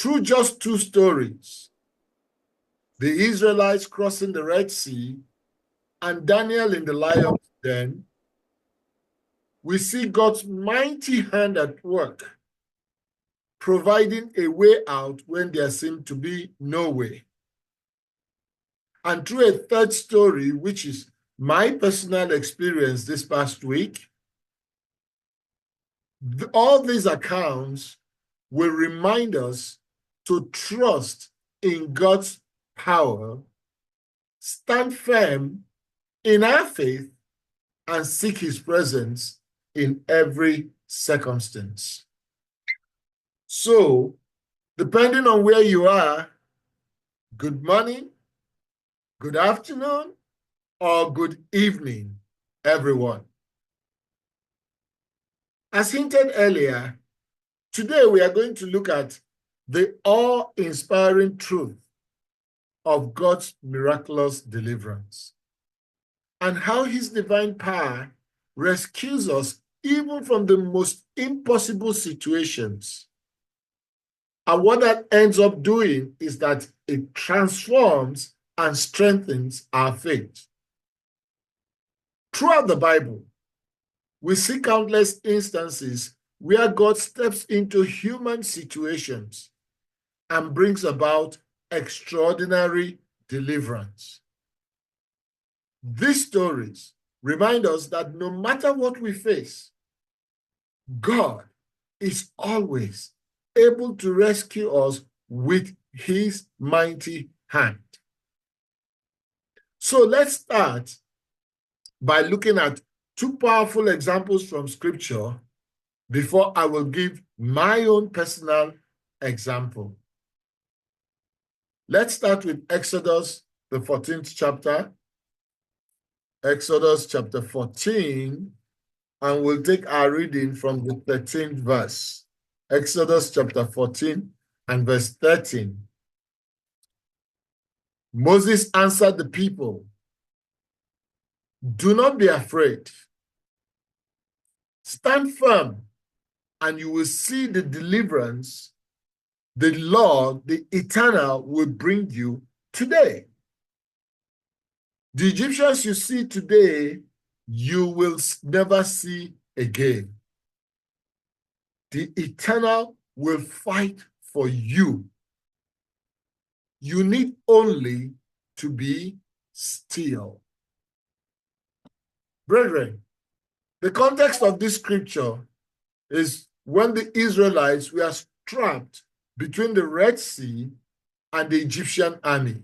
through just two stories, the Israelites crossing the Red Sea and Daniel in the lion's den, we see God's mighty hand at work, providing a way out when there seemed to be no way. And through a third story, which is my personal experience this past week, all these accounts will remind us to trust in God's power, stand firm in our faith, and seek his presence in every circumstance. So, depending on where you are, good morning, good afternoon, or good evening, everyone. As hinted earlier, today we are going to look at the awe-inspiring truth of God's miraculous deliverance and how his divine power rescues us even from the most impossible situations. And what that ends up doing is that it transforms and strengthens our faith. Throughout the Bible, we see countless instances where God steps into human situations and brings about extraordinary deliverance. These stories remind us that no matter what we face, God is always able to rescue us with his mighty hand. So let's start by looking at two powerful examples from Scripture before I will give my own personal example. Let's start with Exodus, the 14th chapter. Exodus chapter 14, and we'll take our reading from the 13th verse. Exodus chapter 14 and verse 13. Moses answered the people, "Do not be afraid. Stand firm, and you will see the deliverance the Lord, the Eternal, will bring you today. The Egyptians you see today, you will never see again. The Eternal will fight for you. You need only to be still." Brethren, the context of this scripture is when the Israelites were trapped between the Red Sea and the Egyptian army.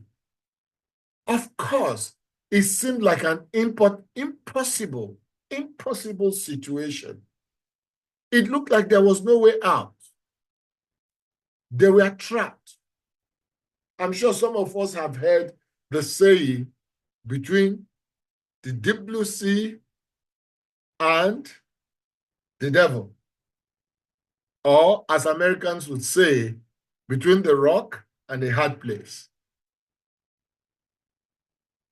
Of course, it seemed like an impossible situation. It looked like there was no way out. They were trapped. I'm sure some of us have heard the saying, between the deep blue sea and the devil. Or, as Americans would say, between the rock and a hard place.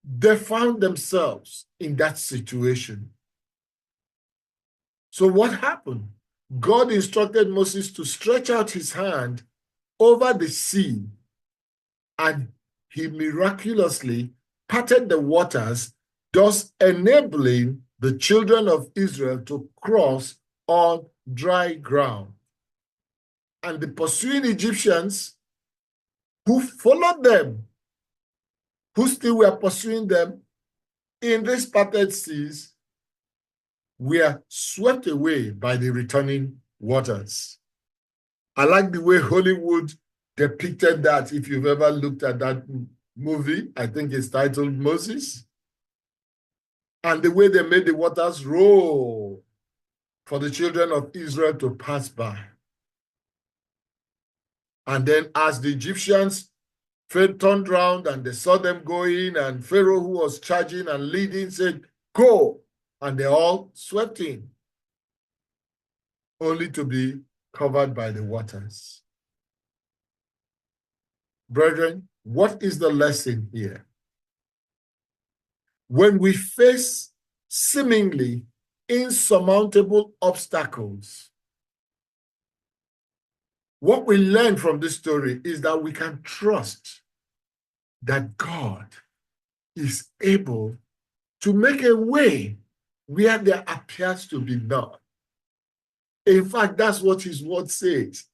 They found themselves in that situation. So what happened? God instructed Moses to stretch out his hand over the sea, and he miraculously parted the waters, thus enabling the children of Israel to cross on dry ground. And the pursuing Egyptians who followed them, who still were pursuing them in these parted seas, were swept away by the returning waters. I like the way Hollywood depicted that. If you've ever looked at that movie, I think it's titled Moses, and the way they made the waters roll for the children of Israel to pass by. And then as the Egyptians turned around and they saw them going, and Pharaoh, who was charging and leading, said, "Go," and they all swept in, only to be covered by the waters. Brethren, what is the lesson here? When we face seemingly insurmountable obstacles, What we learn from this story is that we can trust that God is able to make a way where there appears to be none. In fact, that's what his word says,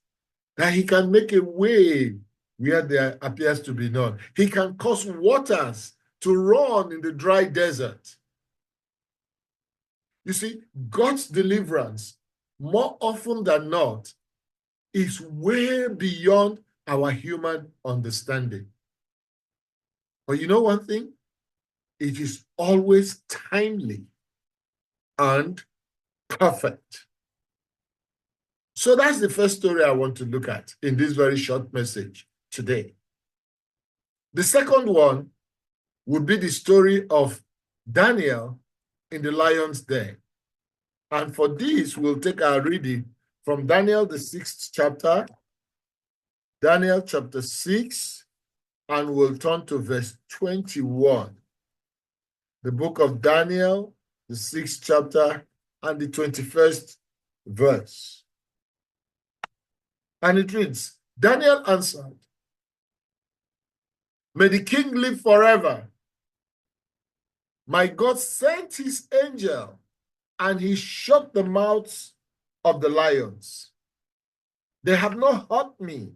that he can make a way where there appears to be none. He can cause waters to run in the dry desert. You see, God's deliverance, more often than not, is way beyond our human understanding. But you know one thing? It is always timely and perfect. So that's the first story I want to look at in this very short message today. The second one would be the story of Daniel in the lion's den. And for this, we'll take our reading from Daniel, the 6th chapter, Daniel chapter 6, and we'll turn to verse 21. The book of Daniel, the 6th chapter, and the 21st verse. And it reads, Daniel answered, "May the king live forever. My God sent his angel, and he shut the mouths of the lions. They have not hurt me,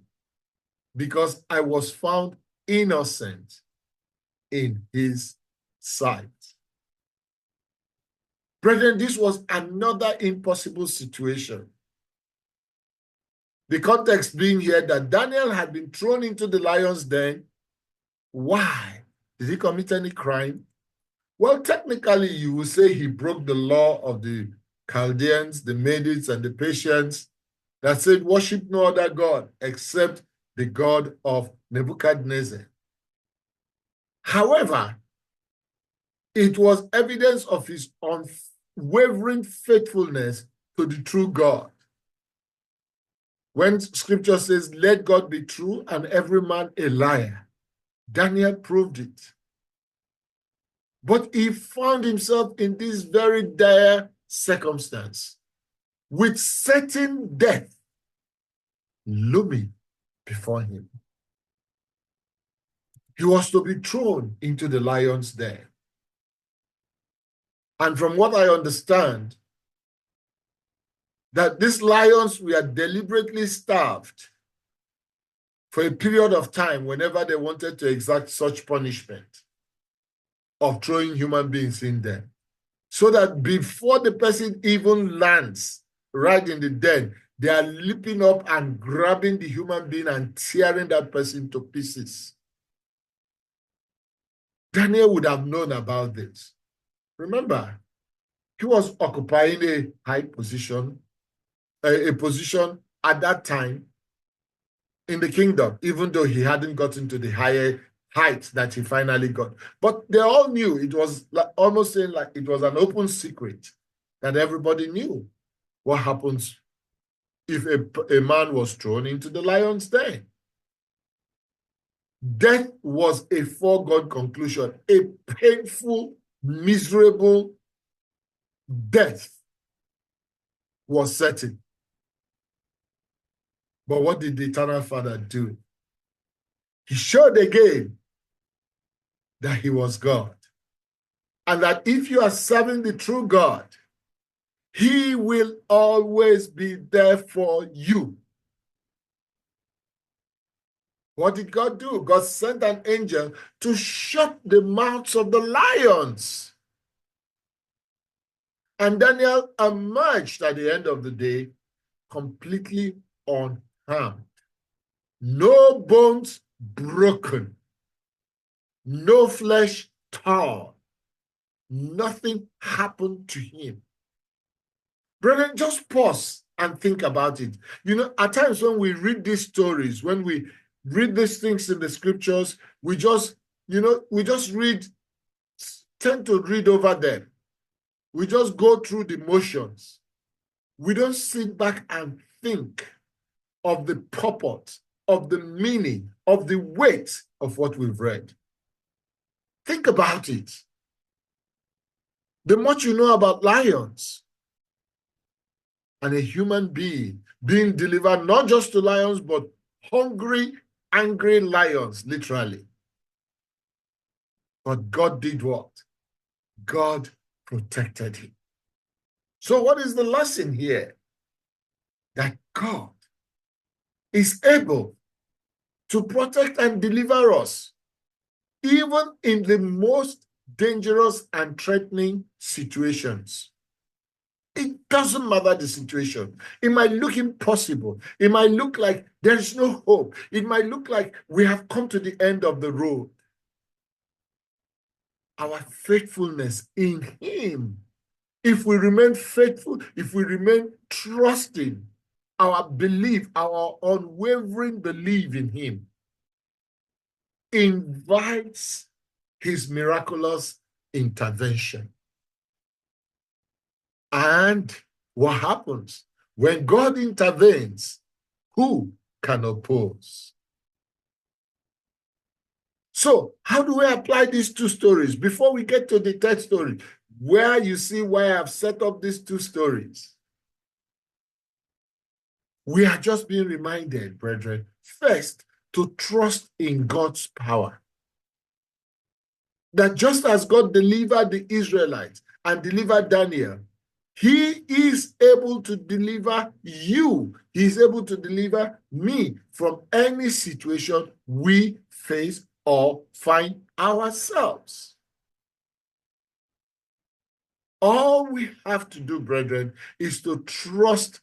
because I was found innocent in his sight." Brethren, this was another impossible situation. The context being here that Daniel had been thrown into the lion's den. Why? Did he commit any crime? Well, technically, you will say he broke the law of the Chaldeans, the Medes, and the Persians that said, worship no other God except the God of Nebuchadnezzar. However, it was evidence of his unwavering faithfulness to the true God. When scripture says, let God be true and every man a liar, Daniel proved it. But he found himself in this very dire circumstance, with certain death looming before him. He was to be thrown into the lion's den. And from what I understand, that these lions were deliberately starved for a period of time whenever they wanted to exact such punishment of throwing human beings in there. So that before the person even lands right in the den, they are leaping up and grabbing the human being and tearing that person to pieces. Daniel would have known about this. Remember, he was occupying a high position, a position at that time in the kingdom, even though he hadn't gotten to the higher height that he finally got. But they all knew. It was like, almost saying like it was an open secret that everybody knew what happens if a man was thrown into the lion's den. Death was a foregone conclusion, a painful, miserable death was certain. But what did the eternal Father do? He showed again that he was God. And that if you are serving the true God, he will always be there for you. What did God do? God sent an angel to shut the mouths of the lions. And Daniel emerged at the end of the day completely unharmed. No bones broken. No flesh torn. Nothing happened to him. Brethren, just pause and think about it. You know, at times when we read these stories, when we read these things in the scriptures, we just, tend to read over them. We just go through the motions. We don't sit back and think of the purport, of the meaning, of the weight of what we've read. Think about it. The much you know about lions and a human being being delivered not just to lions, but hungry, angry lions, literally. But God did what? God protected him. So what is the lesson here? That God is able to protect and deliver us, even in the most dangerous and threatening situations. It doesn't matter the situation. It might look impossible. It might look like there is no hope. It might look like we have come to the end of the road. Our faithfulness in him, if we remain faithful, if we remain trusting, our belief, our unwavering belief in him, invites his miraculous intervention. And what happens? When God intervenes, who can oppose? So, how do we apply these two stories? Before we get to the third story, where you see why I've set up these two stories, we are just being reminded, brethren, first, to trust in God's power. That just as God delivered the Israelites and delivered Daniel, he is able to deliver you. He is able to deliver me from any situation we face or find ourselves. All we have to do, brethren, is to trust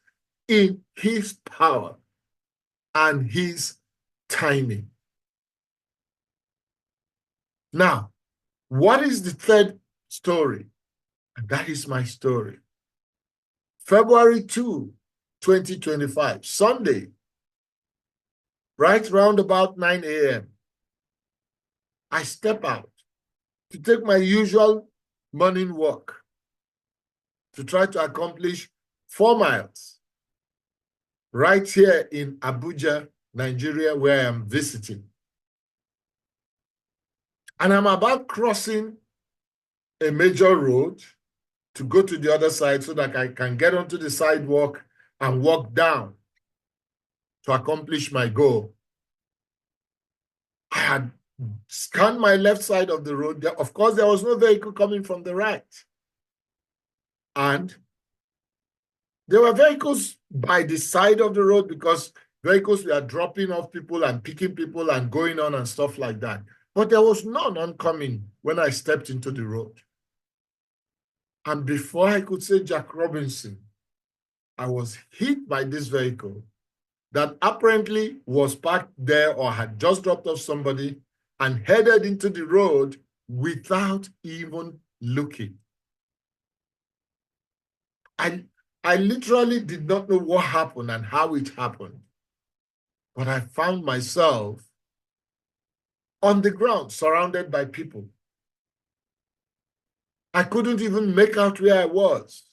in his power and his timing. Now, what is the third story? And that is my story. February 2, 2025, Sunday, right round about 9 a.m., I step out to take my usual morning walk to try to accomplish 4 miles right here in Abuja, Nigeria, where I am visiting. And I'm about crossing a major road to go to the other side so that I can get onto the sidewalk and walk down to accomplish my goal. I had scanned my left side of the road. Of course, there was no vehicle coming from the right. And there were vehicles by the side of the road because vehicles were dropping off people and picking people and going on and stuff like that. But there was none oncoming when I stepped into the road. And before I could say Jack Robinson, I was hit by this vehicle that apparently was parked there or had just dropped off somebody and headed into the road without even looking. I literally did not know what happened and how it happened, but I found myself on the ground, surrounded by people. I couldn't even make out where I was.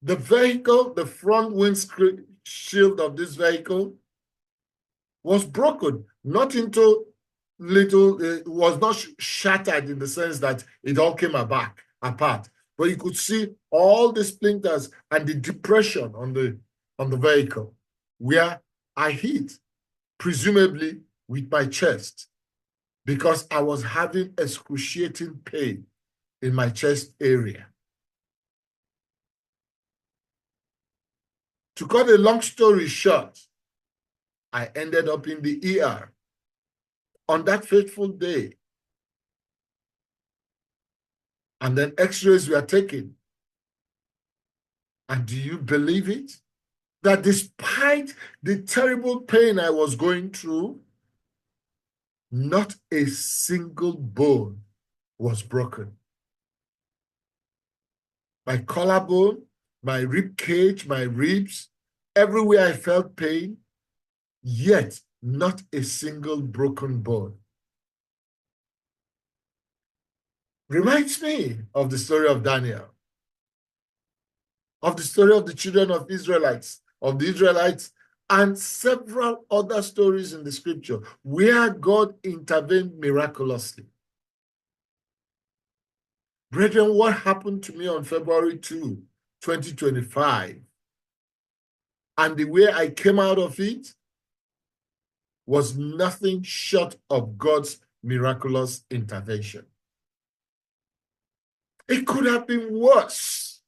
The vehicle, the front windshield of this vehicle was broken, not into little, it was not shattered in the sense that it all came apart, but you could see all the splinters and the depression on the vehicle where I hit, presumably with my chest, because I was having excruciating pain in my chest area. To cut a long story short, I ended up in the ER on that fateful day. And then x-rays were taken. And do you believe it? That despite the terrible pain I was going through, not a single bone was broken. My collarbone, my rib cage, my ribs, everywhere I felt pain, yet not a single broken bone. Reminds me of the story of Daniel, of the story of the children of Israelites, of the Israelites, and several other stories in the scripture where God intervened miraculously. Brethren, what happened to me on February 2, 2025. And the way I came out of it was nothing short of God's miraculous intervention. It could have been worse.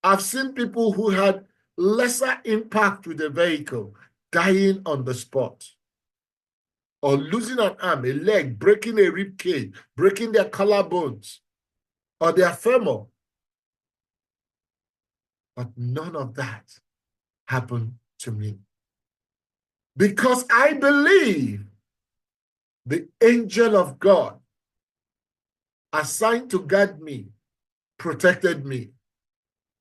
I've seen people who had lesser impact with the vehicle dying on the spot, or losing an arm, a leg, breaking a rib cage, breaking their collarbones, or their femur. But none of that happened to me. Because I believe the angel of God assigned to guard me protected me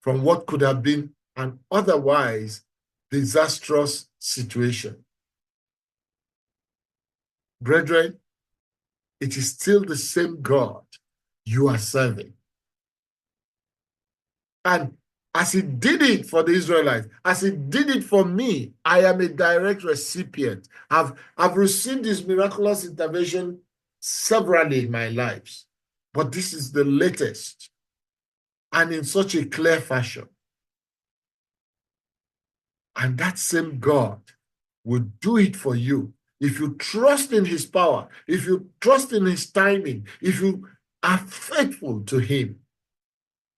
from what could have been an otherwise disastrous situation. Brethren, it is still the same God you are serving. And as he did it for the Israelites, as he did it for me, I am a direct recipient. I've received this miraculous intervention severally in my lives, but this is the latest, and in such a clear fashion. And that same God will do it for you if you trust in his power, if you trust in his timing, if you are faithful to him.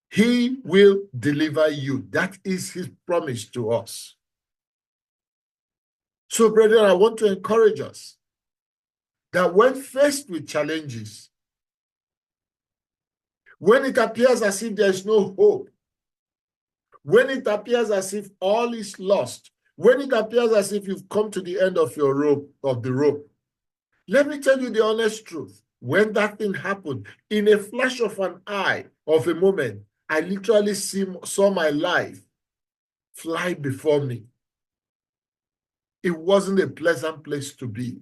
He will deliver you. That is his promise to us. So, brethren, I want to encourage us that when faced with challenges, when it appears as if there is no hope, when it appears as if all is lost, when it appears as if you've come to the end of your rope, let me tell you the honest truth. When that thing happened, in a flash of an eye, of a moment, I literally saw my life fly before me. It wasn't a pleasant place to be.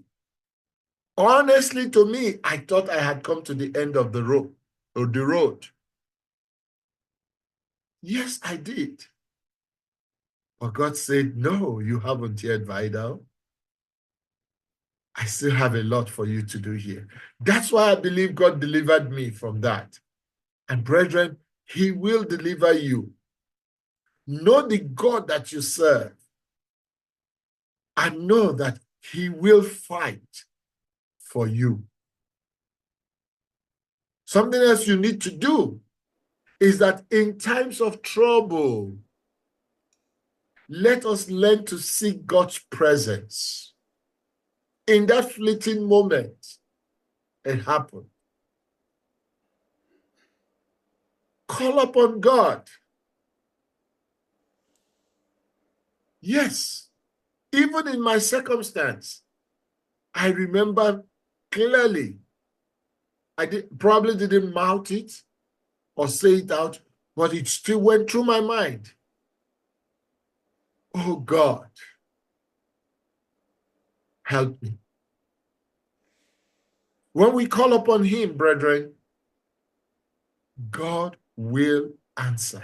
Honestly, to me, I thought I had come to the end of the rope or the road. Yes, I did. But God said, no, you haven't yet, Vidal. I still have a lot for you to do here. That's why I believe God delivered me from that. And brethren, he will deliver you. Know the God that you serve, and know that he will fight for you. Something else you need to do is that in times of trouble, let us learn to seek God's presence. In that fleeting moment, it happened. Call upon God. Yes, even in my circumstance, I remember clearly, I probably didn't mouth it or say it out, but it still went through my mind. Oh God, help me. When we call upon him, brethren, God will answer.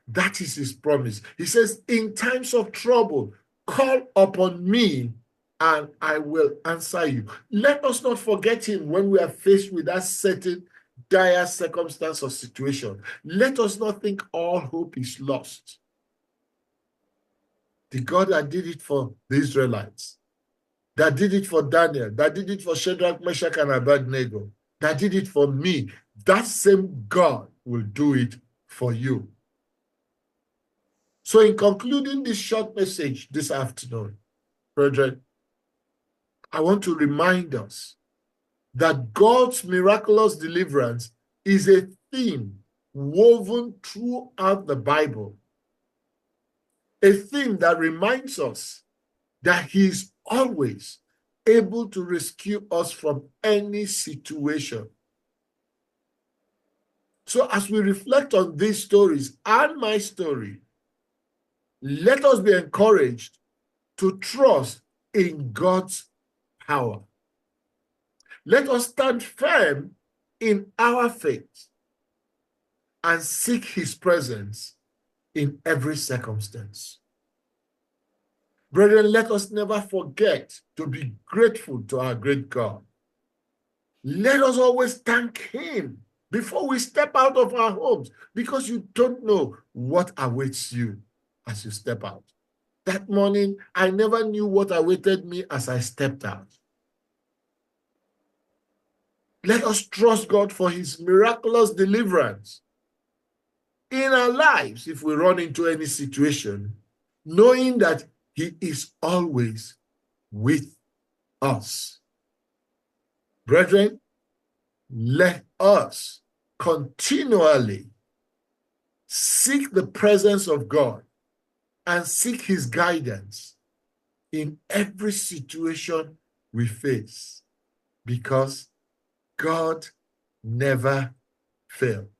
That is his promise. He says, in times of trouble, call upon me and I will answer you. Let us not forget him when we are faced with that certain dire circumstance or situation. Let us not think all hope is lost. The God that did it for the Israelites, that did it for Daniel, that did it for Shadrach, Meshach, and Abednego, that did it for me, that same God will do it for you. So in concluding this short message this afternoon, brethren, I want to remind us that God's miraculous deliverance is a theme woven throughout the Bible, a theme that reminds us that he is always able to rescue us from any situation. So as we reflect on these stories and my story, let us be encouraged to trust in God's power. Let us stand firm in our faith and seek his presence in every circumstance. Brethren, let us never forget to be grateful to our great God. Let us always thank him before we step out of our homes, because you don't know what awaits you as you step out. That morning, I never knew what awaited me as I stepped out. Let us trust God for his miraculous deliverance in our lives if we run into any situation, knowing that he is always with us. Brethren, let us continually seek the presence of God and seek his guidance in every situation we face, because God never fails.